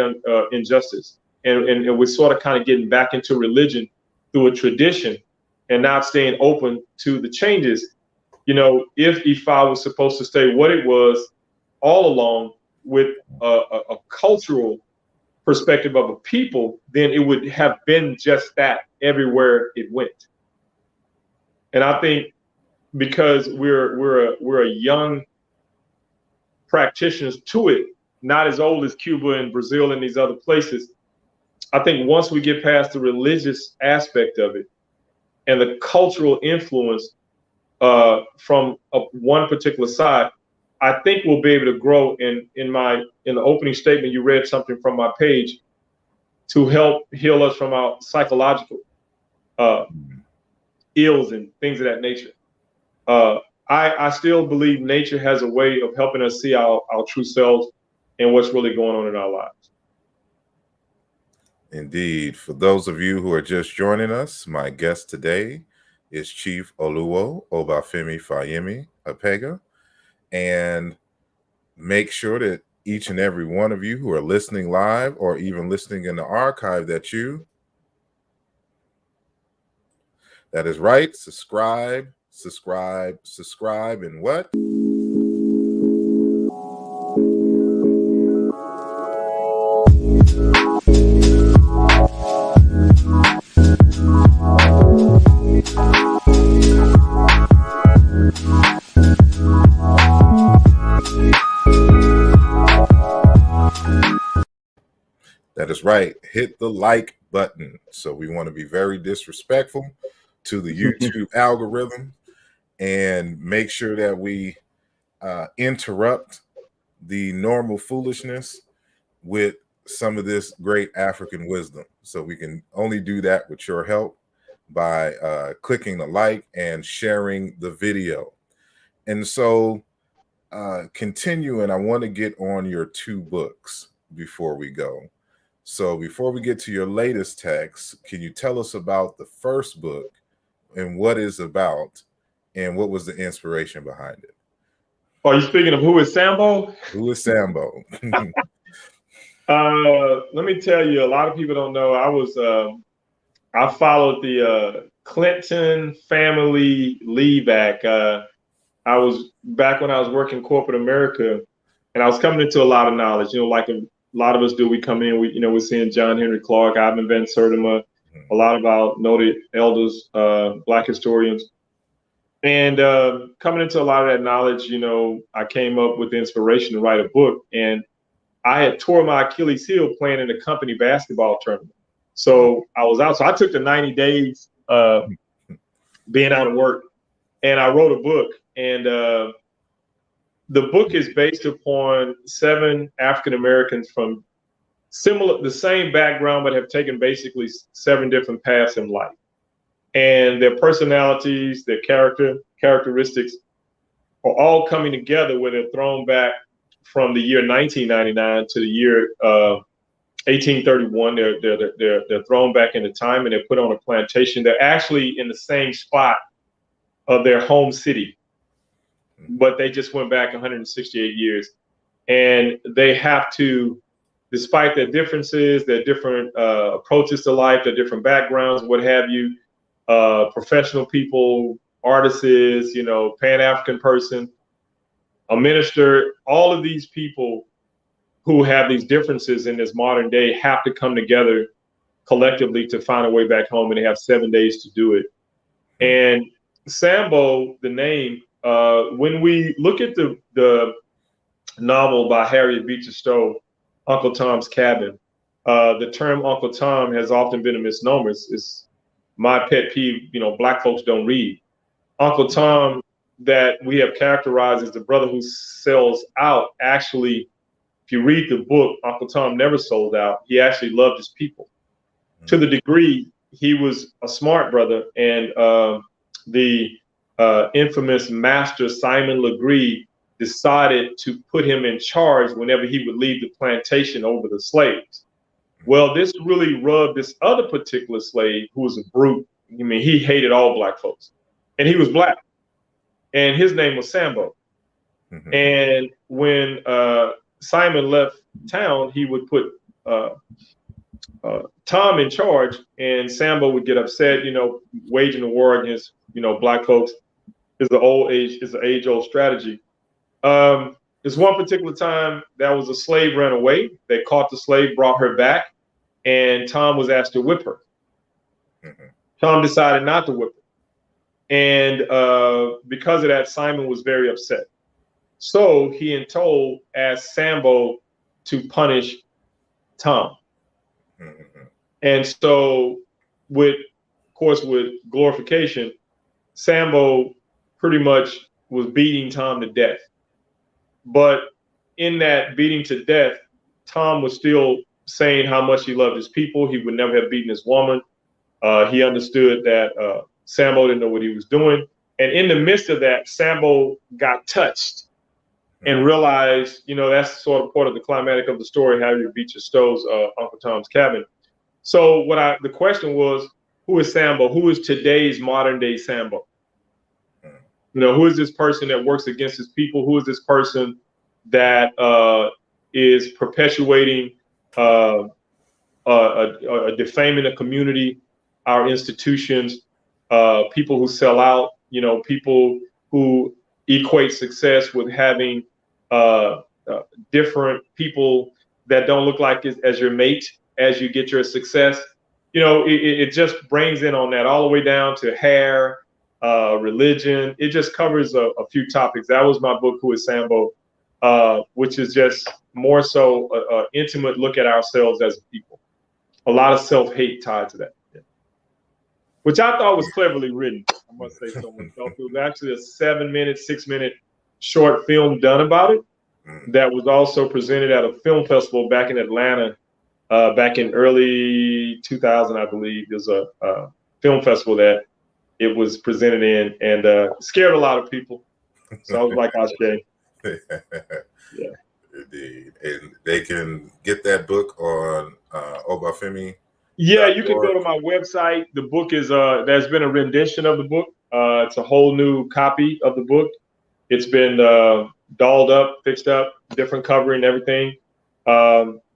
injustice. And we're sort of kind of getting back into religion through a tradition and not staying open to the changes. If Ifa was supposed to stay what it was all along with a cultural perspective of a people, then it would have been just that everywhere it went. And I think because we're a young practitioners to it, not as old as Cuba and Brazil and these other places, I think once we get past the religious aspect of it and the cultural influence from one particular side, I think we'll be able to grow. In the opening statement, you read something from my page to help heal us from our psychological ills and things of that nature. I still believe nature has a way of helping us see our true selves and what's really going on in our lives. Indeed. For those of you who are just joining us, my guest today is Chief Oluwo Obafemi Fayemi Apega. And make sure that each and every one of you who are listening live or even listening in the archive that is right, subscribe, and what? That is right. Hit the like button. So we want to be very disrespectful to the YouTube algorithm and make sure that we interrupt the normal foolishness with some of this great African wisdom. So we can only do that with your help by clicking the like and sharing the video. And so continuing, I want to get on your two books before we go. So before we get to your latest text, can you tell us about the first book and what it's about and what was the inspiration behind it? Are you speaking of Who is Sambo? Who is Sambo? Let me tell you, a lot of people don't know. I followed the Clinton family leave back. I was back when I was working corporate America, and I was coming into a lot of knowledge. Like a lot of us do. We come in, we're seeing John Henry Clark, Ivan Van Sertima, a lot of our noted elders, Black historians. And coming into a lot of that knowledge, I came up with the inspiration to write a book. And I had tore my Achilles heel playing in a company basketball tournament. So I was out. So I took the 90 days being out of work, and I wrote a book. And the book is based upon 7 African Americans from the same background, but have taken basically 7 different paths in life. And their personalities, their characteristics are all coming together where they're thrown back from the year 1999 to the year 1831. They're thrown back into time and they're put on a plantation. They're actually in the same spot of their home city, but they just went back 168 years, and they have to, despite their differences, their different approaches to life, their different backgrounds, what have you, professional people, artists, you know, Pan-African person, a minister, all of these people who have these differences in this modern day have to come together collectively to find a way back home, and they have 7 days to do it. And Sambo, the name, when we look at the novel by Harriet Beecher Stowe, Uncle Tom's Cabin, the term Uncle Tom has often been a misnomer. It's my pet peeve. You know, Black folks don't read. Uncle Tom, that we have characterized as the brother who sells out, actually, if you read the book, Uncle Tom never sold out. He actually loved his people to the degree he was a smart brother. And the infamous master Simon Legree decided to put him in charge whenever he would leave the plantation over the slaves. Well, this really rubbed this other particular slave, who was a brute. I mean, he hated all Black folks, and he was Black, and his name was Sambo. And when Simon left town, he would put Tom in charge, and Sambo would get upset, you know, waging a war against, you know, Black folks is an age-old strategy. There's one particular time that was a slave ran away. They caught the slave, brought her back, and Tom was asked to whip her. Tom decided not to whip her. And because of that, Simon was very upset. So he in told asked Sambo to punish Tom. And so with glorification, Sambo pretty much was beating Tom to death. But in that beating to death, Tom was still saying how much he loved his people. He would never have beaten his woman. He understood that Sambo didn't know what he was doing. And in the midst of that, Sambo got touched and realized, you know, that's sort of part of the climatic of the story, Harriet Beecher Stowe's Uncle Tom's Cabin. So the question was, who is Sambo? Who is today's modern day Sambo? You know, who is this person that works against his people? Who is this person that is perpetuating, defaming a community, our institutions, people who sell out, you know, people who equate success with having different people that don't look like as your mate as you get your success. You know, it just brings in on that all the way down to hair, religion. It just covers a few topics. That was my book, Who is Sambo, which is just more so an intimate look at ourselves as a people. A lot of self-hate tied to that, which I thought was cleverly written. I must say so myself. It was actually a 6-minute short film done about it that was also presented at a film festival back in Atlanta back in early 2000, I believe. There's a film festival that it was presented in, and scared a lot of people. So I was like, Ashe. Yeah. Indeed. And they can get that book on Obafemi. Yeah, you can go to my website. The book is there's been a rendition of the book. It's a whole new copy of the book. It's been dolled up, fixed up, different covering, everything.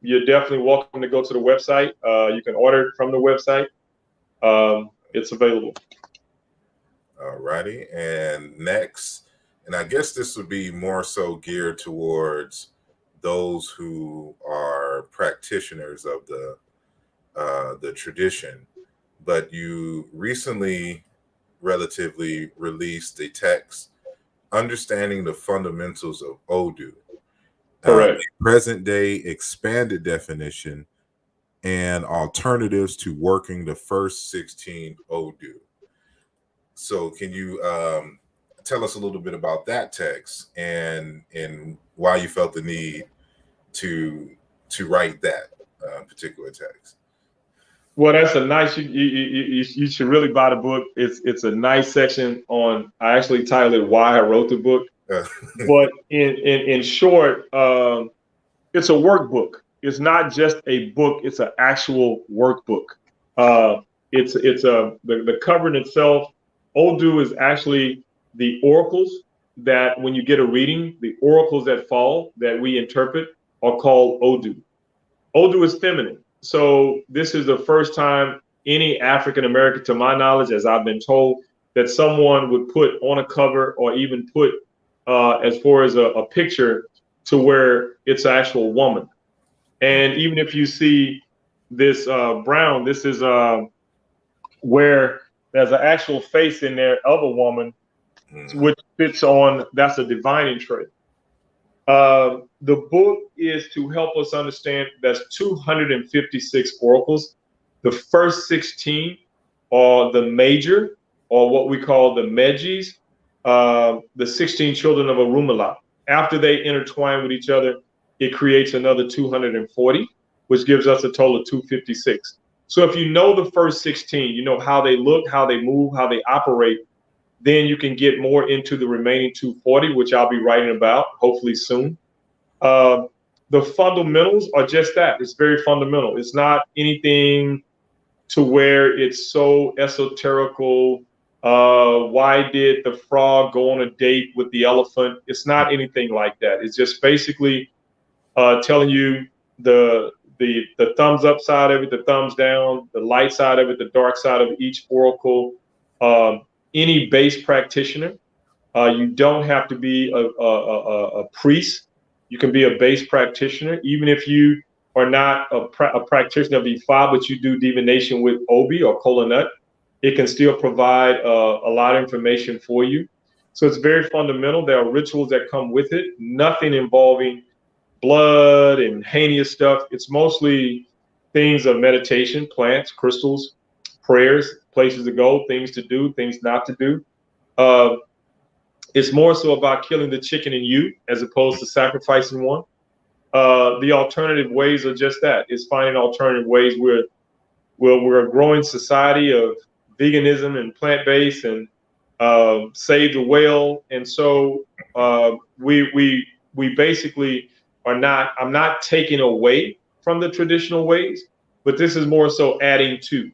You're definitely welcome to go to the website. You can order it from the website. It's available. All righty. And next, and I guess this would be more so geared towards those who are practitioners of the tradition, but you recently relatively released a text, Understanding the Fundamentals of Odu. Correct. Present day expanded definition and alternatives to working the first 16 Odu. So can you tell us a little bit about that text and why you felt the need to write that particular text? Well, that's a nice. You should really buy the book. It's a nice section on. I actually titled it "Why I Wrote the Book," but in short, it's a workbook. is not just a book; it's an actual workbook. The cover in itself. Odu is actually the oracles that when you get a reading, the oracles that fall that we interpret are called Odu. Odu is feminine. So this is the first time any African American, to my knowledge, as I've been told, that someone would put on a cover or even put as far as a picture to where it's an actual woman. And even if you see this brown, this is where there's an actual face in there of a woman, which fits on, that's a divining trait. The book is to help us understand there's 256 oracles. The first 16 are the major, or what we call the Medjis, the 16 children of Orunmila. After they intertwine with each other, it creates another 240, which gives us a total of 256. So if you know the first 16, you know how they look, how they move, how they operate, then you can get more into the remaining 240, which I'll be writing about hopefully soon. The fundamentals are just that. It's very fundamental. It's not anything to where it's so esoterical. Why did the frog go on a date with the elephant? It's not anything like that. It's just basically telling you the thumbs up side of it, the thumbs down, the light side of it, the dark side of each oracle. Any base practitioner, you don't have to be a priest. You can be a base practitioner, even if you are not a practitioner of Ifa, but you do divination with Obi or Kola Nut. It can still provide a lot of information for you. So it's very fundamental. There are rituals that come with it, nothing involving blood and heinous stuff. It's mostly things of meditation, plants, crystals, prayers, places to go, things to do, things not to do. It's more so about killing the chicken in you as opposed to sacrificing one. The alternative ways are just that. It's finding alternative ways. We're a growing society of veganism and plant-based and save the whale. And so we basically are not, I'm not taking away from the traditional ways, but this is more so adding to,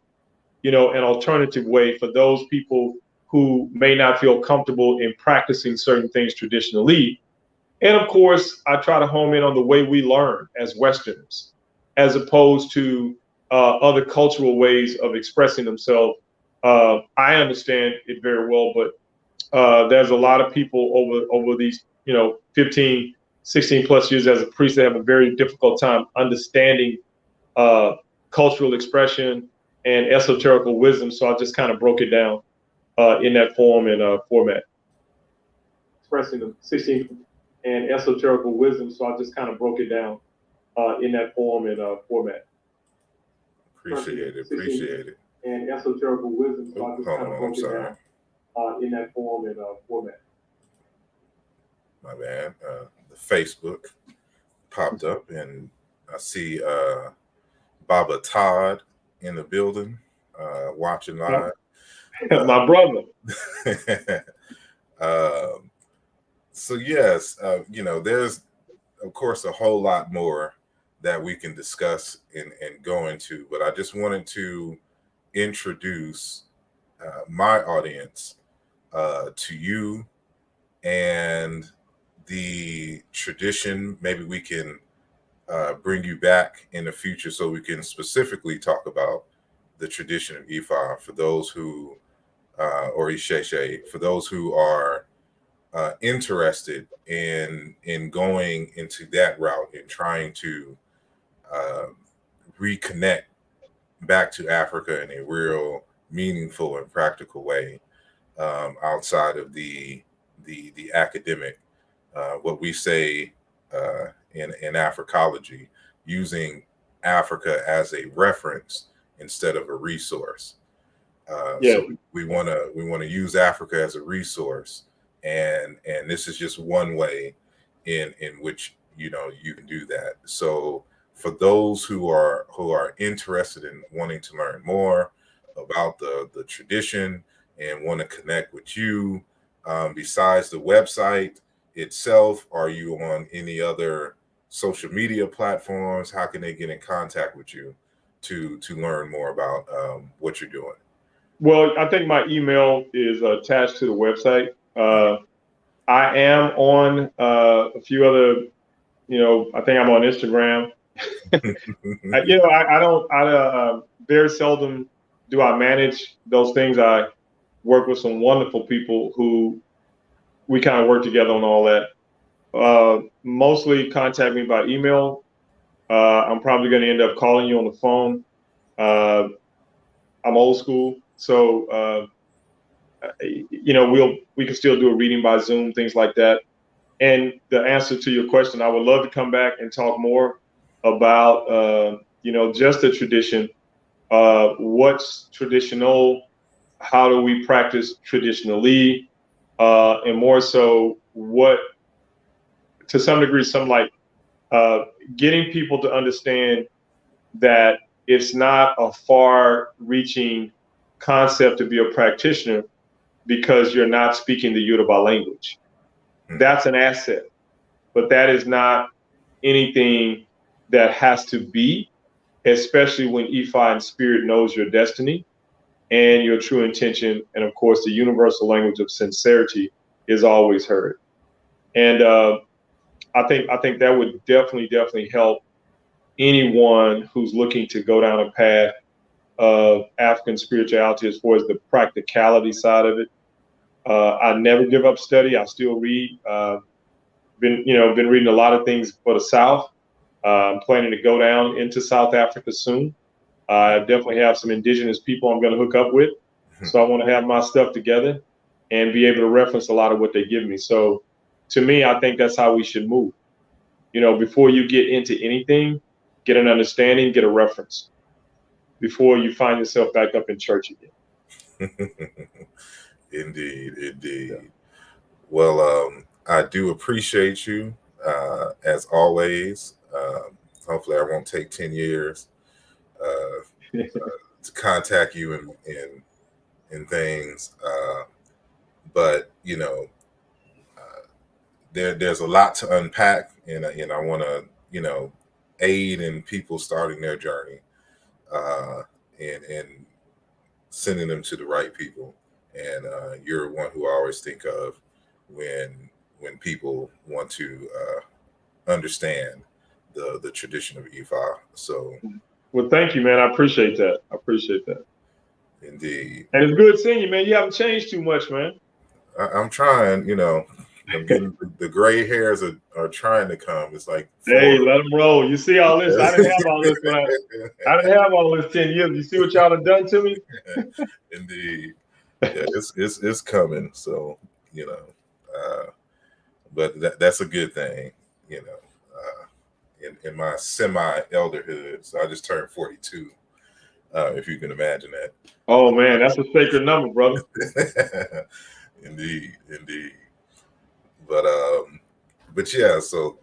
an alternative way for those people who may not feel comfortable in practicing certain things traditionally. And of course, I try to home in on the way we learn as Westerners, as opposed to other cultural ways of expressing themselves. I understand it very well, but there's a lot of people over these, 15, 16 plus years as a priest that have a very difficult time understanding cultural expression and esoterical wisdom. So I just kind of broke it down in that form and format. Expressing the 16 and esoterical wisdom. So I just kind of broke it down in that form and format. Appreciate it. And esoterical wisdom. So I just kind of broke it down in that form and format. My bad. The Facebook popped up and I see Baba Todd in the building watching live. My brother. So yes, there's of course a whole lot more that we can discuss and go into, but I just wanted to introduce my audience to you and the tradition. Maybe we can bring you back in the future so we can specifically talk about the tradition of Ifa for those who, or Isheshe, for those who are interested in going into that route and trying to reconnect back to Africa in a real meaningful and practical way, outside of the academic, what we say in Africology, using Africa as a reference instead of a resource. So we want to use Africa as a resource, and this is just one way in which you can do that. So for those who are interested in wanting to learn more about the tradition and want to connect with you, besides the website itself, are you on any other social media platforms? How can they get in contact with you to learn more about what you're doing? Well, I think my email is attached to the website. I am on a few other, I think I'm on Instagram. Very seldom do I manage those things. I work with some wonderful people who we kind of work together on all that. Mostly contact me by email. I'm probably going to end up calling you on the phone. I'm old school, so we can still do a reading by Zoom, things like that. And the answer to your question, I would love to come back and talk more about just the tradition. What's traditional? How do we practice traditionally? And more so, what, to some degree, getting people to understand that it's not a far-reaching concept to be a practitioner because you're not speaking the Yoruba language. That's an asset, but that is not anything that has to be, especially when Ifa and spirit knows your destiny and your true intention. And of course, the universal language of sincerity is always heard. And I think that would definitely help anyone who's looking to go down a path of African spirituality as far as the practicality side of it. I never give up study. I still read. Been reading a lot of things for the South. I'm planning to go down into South Africa soon. I definitely have some indigenous people I'm going to hook up with. So I want to have my stuff together and be able to reference a lot of what they give me. So to me, I think that's how we should move. Before you get into anything, get an understanding, get a reference before you find yourself back up in church again. Indeed. Yeah. Well, I do appreciate you as always. Hopefully I won't take 10 years to contact you and things. But there's a lot to unpack, and I want to aid in people starting their journey and sending them to the right people. And you're one who I always think of when people want to understand the tradition of Ifa. So, well, thank you, man. I appreciate that. Indeed. And it's good seeing you, man. You haven't changed too much, man. I'm trying. I'm getting the gray hairs are trying to come. It's like, hey, let them roll. You see all this? I didn't have all this when I didn't have all this 10 years. You see what y'all have done to me? Indeed. Yeah, it's coming. So, but that's a good thing, in my semi-elderhood. So I just turned 42, if you can imagine that. Oh, man, that's a sacred number, brother. Indeed. But yeah, so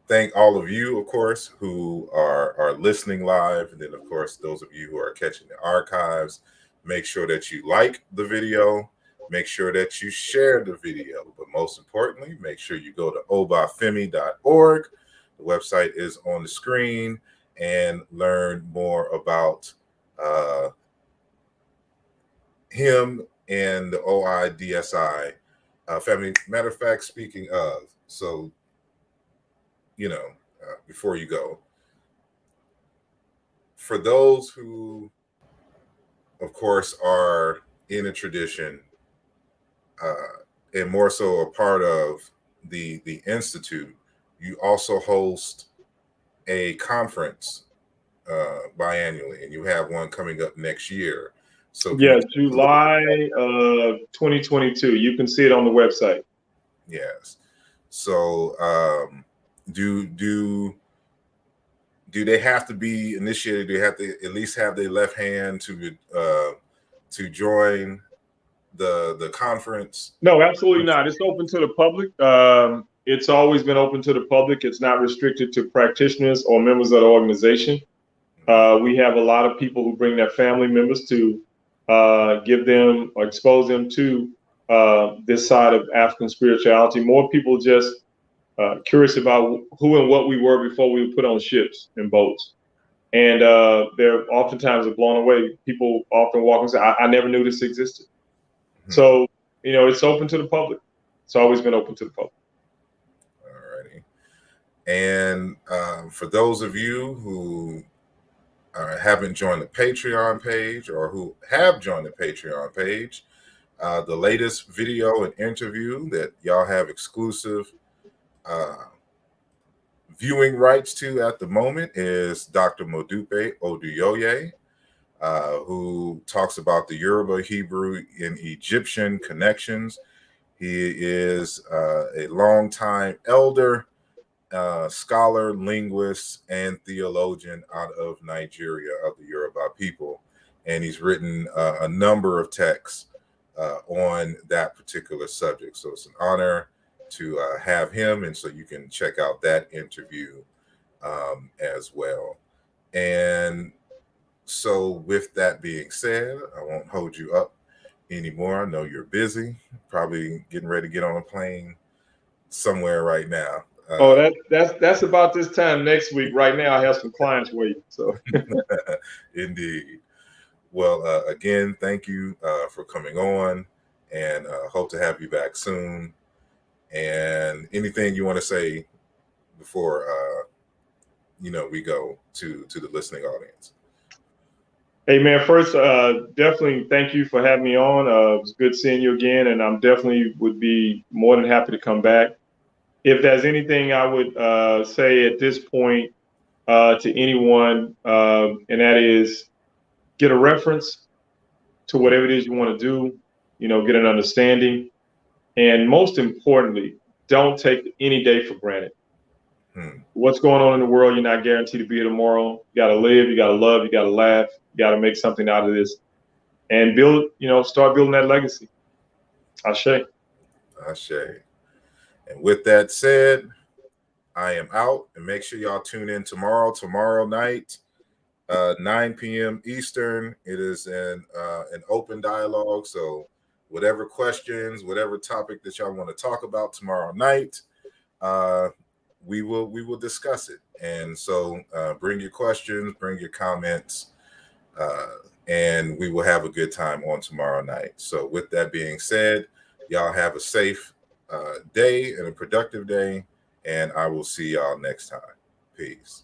thank all of you, of course, who are listening live. And then, of course, those of you who are catching the archives, make sure that you like the video. Make sure that you share the video. But most importantly, make sure you go to obafemi.org. The website is on the screen, and learn more about him and the OIDSI family. Matter of fact, speaking of, so, before you go, for those who, of course, are in a tradition and more so a part of the Institute, you also host a conference biannually, and you have one coming up next year. So yeah, July 2022. You can see it on the website. Yes. So do they have to be initiated? Do they have to at least have their left hand to join the conference? No, absolutely not. It's open to the public. It's always been open to the public. It's not restricted to practitioners or members of the organization. We have a lot of people who bring their family members to give them or expose them to this side of African spirituality. More people just curious about who and what we were before we were put on ships and boats. And they're oftentimes are blown away. People often walk and say, I never knew this existed. So, it's open to the public. It's always been open to the public. All righty. And for those of you who haven't joined the Patreon page or who have joined the Patreon page, the latest video and interview that y'all have exclusive viewing rights to at the moment is Dr. Modupe Oduyoye, who talks about the Yoruba, Hebrew, and Egyptian connections. He is a longtime elder, scholar, linguist, and theologian out of Nigeria, of the Yoruba people. And he's written a number of texts on that particular subject. So it's an honor to have him. And so you can check out that interview as well. And so with that being said, I won't hold you up anymore. I know you're busy, probably getting ready to get on a plane somewhere right now. That's about this time next week. Right now, I have some clients waiting. So, indeed. Well, again, thank you for coming on, and hope to have you back soon. And anything you want to say before we go to the listening audience? Hey man, first, definitely thank you for having me on. It was good seeing you again, and I'm definitely would be more than happy to come back. If there's anything I would say at this point to anyone, and that is get a reference to whatever it is you want to do, get an understanding. And most importantly, don't take any day for granted. What's going on in the world, you're not guaranteed to be here tomorrow. You got to live, you got to love, you got to laugh, you got to make something out of this and build, start building that legacy. Ashe. Ashe. And with that said, I am out, and make sure y'all tune in tomorrow night, 9 p.m. Eastern. It is an open dialogue. So whatever questions, whatever topic that y'all want to talk about tomorrow night, we will discuss it. And so bring your questions, bring your comments, and we will have a good time on tomorrow night. So with that being said, y'all have a safe day and a productive day, and I will see y'all next time. Peace.